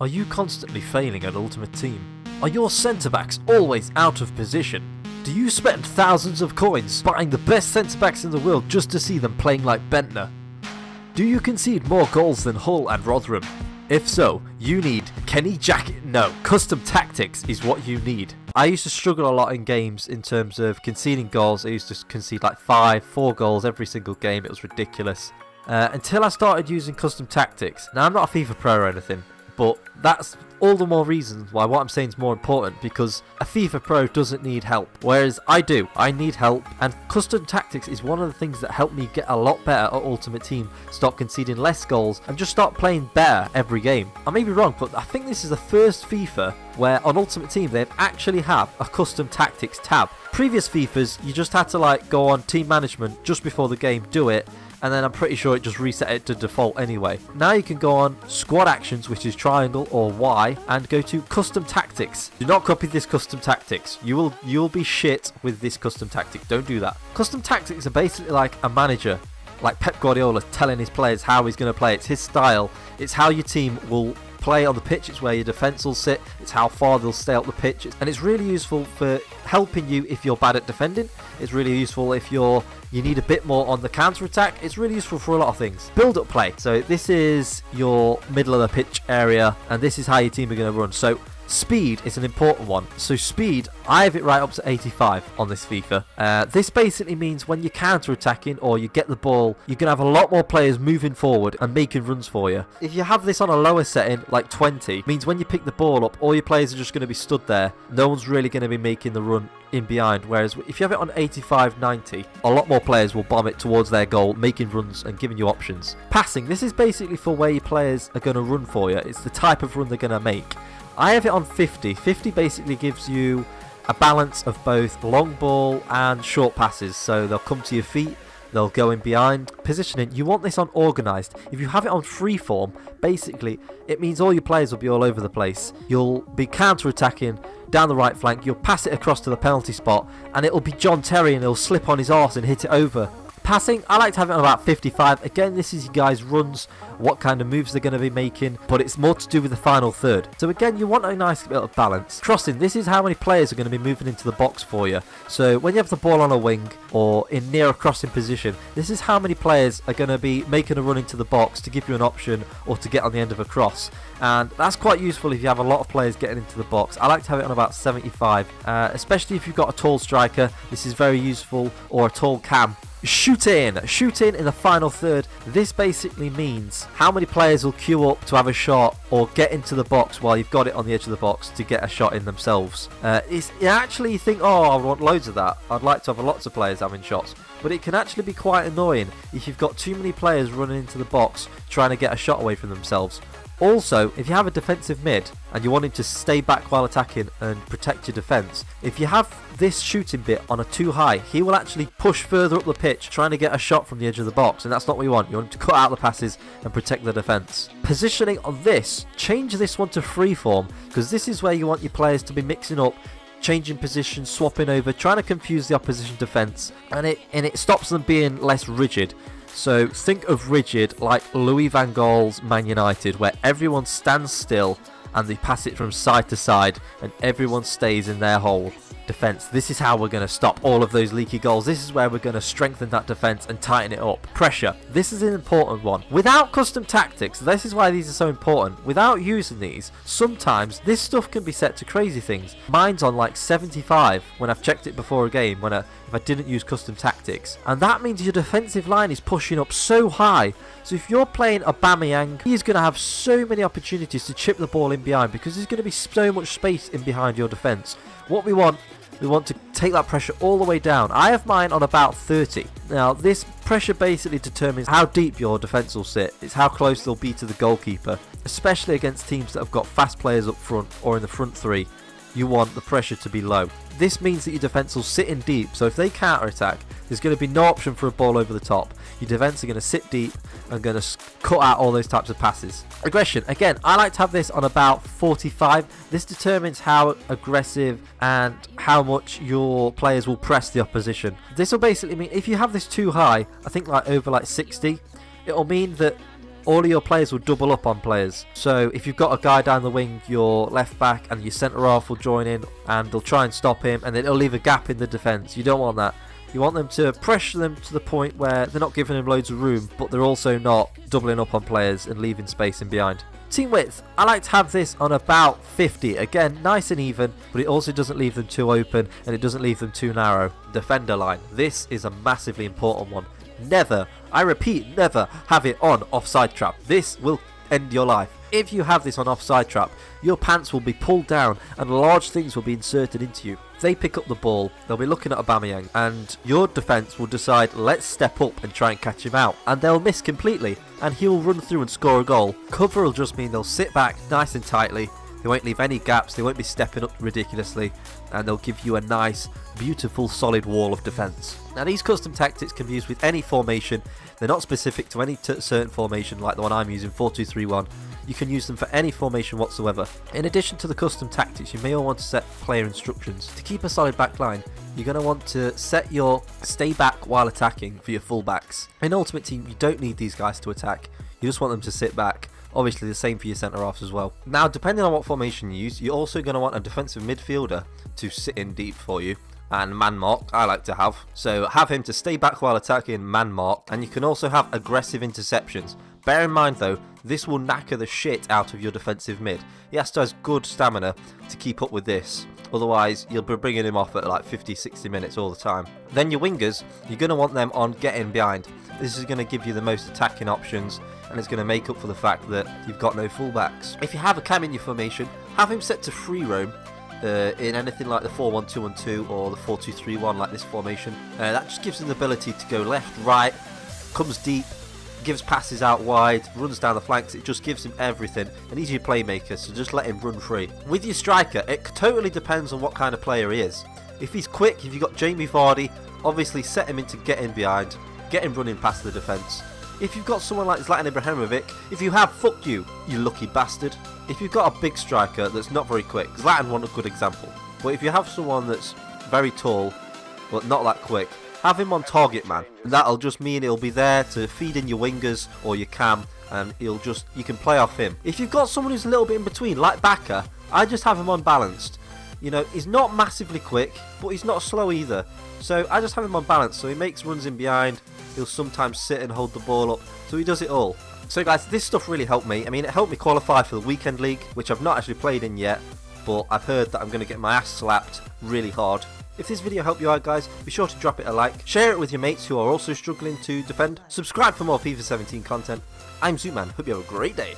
Are you constantly failing at Ultimate Team? Are your centre-backs always out of position? Do you spend thousands of coins buying the best centre-backs in the world just to see them playing like Bentner? Do you concede more goals than Hull and Rotherham? If so, you need Kenny Jacket. No, Custom Tactics is what you need. I used to struggle a lot in games in terms of conceding goals. I used to concede like 4 goals every single game. It was ridiculous. Until I started using Custom Tactics. Now, I'm not a FIFA pro or anything, but that's all the more reasons why what I'm saying is more important, because a FIFA pro doesn't need help, whereas I do. I need help, and Custom Tactics is one of the things that helped me get a lot better at Ultimate Team, stop conceding less goals, and just start playing better every game. I may be wrong, but I think this is the first FIFA where on Ultimate Team they actually have a Custom Tactics tab. Previous FIFAs, you just had to like go on Team Management just before the game, do it, and then I'm pretty sure it just reset it to default anyway. Now you can go on Squad Actions, which is triangle or Y, and go to Custom Tactics. Do not copy this Custom Tactics. You will be shit with this Custom Tactic. Don't do that. Custom Tactics are basically like a manager, like Pep Guardiola telling his players how he's going to play. It's his style. It's how your team will play on the pitch. It's where your defence will sit. It's how far they'll stay up the pitch. And it's really useful for helping you if you're bad at defending. It's really useful if you need a bit more on the counter attack. It's really useful for a lot of things. Build up play. So this is your middle of the pitch area, and this is how your team are going to run. So speed is an important one. So speed, I have it right up to 85 on this FIFA. This basically means when you're counter-attacking or you get the ball, you're going to have a lot more players moving forward and making runs for you. If you have this on a lower setting, like 20, means when you pick the ball up, all your players are just going to be stood there. No one's really going to be making the run in behind. Whereas if you have it on 85, 90, a lot more players will bomb it towards their goal, making runs and giving you options. Passing, this is basically for where your players are going to run for you. It's the type of run they're going to make. I have it on 50. 50 basically gives you a balance of both long ball and short passes. So they'll come to your feet, they'll go in behind. Positioning, you want this on organised. If you have it on freeform, basically it means all your players will be all over the place. You'll be counter-attacking down the right flank, you'll pass it across to the penalty spot, and it'll be John Terry and he'll slip on his arse and hit it over. Passing, I like to have it on about 55. Again, this is you guys' runs, what kind of moves they're going to be making, but it's more to do with the final third. So again, you want a nice bit of balance. Crossing, this is how many players are going to be moving into the box for you. So when you have the ball on a wing or in near a crossing position, this is how many players are going to be making a run into the box to give you an option or to get on the end of a cross. And that's quite useful if you have a lot of players getting into the box. I like to have it on about 75, especially if you've got a tall striker. This is very useful, or a tall cam. Shoot in the final third. This basically means how many players will queue up to have a shot or get into the box while you've got it on the edge of the box to get a shot in themselves. You think, oh, I want loads of that. I'd like to have lots of players having shots. But it can actually be quite annoying if you've got too many players running into the box trying to get a shot away from themselves. Also, if you have a defensive mid and you want him to stay back while attacking and protect your defence, if you have this shooting bit on a too high, he will actually push further up the pitch trying to get a shot from the edge of the box, and that's not what you want. You want him to cut out the passes and protect the defence. Positioning on this, change this one to freeform, because this is where you want your players to be mixing up, changing positions, swapping over, trying to confuse the opposition defence, and it stops them being less rigid. So think of rigid like Louis van Gaal's Man United, where everyone stands still and they pass it from side to side and everyone stays in their hole. Defence, this is how we're going to stop all of those leaky goals. This is where we're going to strengthen that defence and tighten it up. Pressure, this is an important one. Without custom tactics, this is why these are so important. Without using these, sometimes this stuff can be set to crazy things. Mine's on like 75 when I've checked it before a game, if I didn't use custom tactics. And that means your defensive line is pushing up so high. So if you're playing Aubameyang, he's going to have so many opportunities to chip the ball in behind, because there's going to be so much space in behind your defence. What we want to take that pressure all the way down. I have mine on about 30. Now, this pressure basically determines how deep your defence will sit. It's how close they'll be to the goalkeeper, especially against teams that have got fast players up front or in the front three. You want the pressure to be low. This means that your defence will sit in deep, so if they counter-attack, there's going to be no option for a ball over the top. Your defence are going to sit deep and going to cut out all those types of passes. Aggression, again, I like to have this on about 45. This determines how aggressive and how much your players will press the opposition. This will basically mean if you have this too high, I think like over like 60, it'll mean that all of your players will double up on players. So if you've got a guy down the wing, your left back and your centre half will join in and they'll try and stop him, and then it'll leave a gap in the defence. You don't want that. You want them to pressure them to the point where they're not giving him loads of room, but they're also not doubling up on players and leaving space in behind. Team width, I like to have this on about 50. Again, nice and even, but it also doesn't leave them too open and it doesn't leave them too narrow. Defender line, this is a massively important one. Never, I repeat, never have it on Offside Trap. This will end your life. If you have this on Offside Trap, your pants will be pulled down and large things will be inserted into you. If they pick up the ball, they'll be looking at Aubameyang and your defence will decide, let's step up and try and catch him out. And they'll miss completely and he'll run through and score a goal. Cover will just mean they'll sit back nice and tightly. They won't leave any gaps, they won't be stepping up ridiculously, and they'll give you a nice, beautiful, solid wall of defence. Now these custom tactics can be used with any formation. They're not specific to any certain formation like the one I'm using, 4-2-3-1. You can use them for any formation whatsoever. In addition to the custom tactics, you may all want to set player instructions. To keep a solid back line, you're going to want to set your stay back while attacking for your fullbacks. In Ultimate Team, you don't need these guys to attack. You just want them to sit back. Obviously the same for your centre-halves as well. Now depending on what formation you use, you're also going to want a defensive midfielder to sit in deep for you. And man mark, I like to have. So have him to stay back while attacking, man mark. And you can also have aggressive interceptions. Bear in mind though, this will knacker the shit out of your defensive mid. He has to have good stamina to keep up with this. Otherwise, you'll be bringing him off at like 50-60 minutes all the time. Then your wingers, you're going to want them on getting behind. This is going to give you the most attacking options, and it's going to make up for the fact that you've got no fullbacks. If you have a cam in your formation, have him set to free roam in anything like the 4-1-2-1-2 or the 4-2-3-1 like this formation. That just gives him the ability to go left, right, comes deep, gives passes out wide, runs down the flanks. It just gives him everything, and he's your playmaker, so just let him run free. With your striker, it totally depends on what kind of player he is. If he's quick, if you've got Jamie Vardy, obviously set him into getting behind, get him running past the defence. If you've got someone like Zlatan Ibrahimovic, if you have, fuck you, you lucky bastard. If you've got a big striker that's not very quick, Zlatan wasn't a good example, but if you have someone that's very tall, but not that quick, have him on target man. That'll just mean he'll be there to feed in your wingers or your cam, and you can play off him. If you've got someone who's a little bit in between, like Baka, I just have him unbalanced. You know, he's not massively quick, but he's not slow either. So I just have him on balance, so he makes runs in behind, he'll sometimes sit and hold the ball up, so he does it all. So guys, this stuff really helped me. I mean, it helped me qualify for the weekend league, which I've not actually played in yet, but I've heard that I'm going to get my ass slapped really hard. If this video helped you out guys, be sure to drop it a like, share it with your mates who are also struggling to defend, subscribe for more FIFA 17 content. I'm Zoopman, hope you have a great day.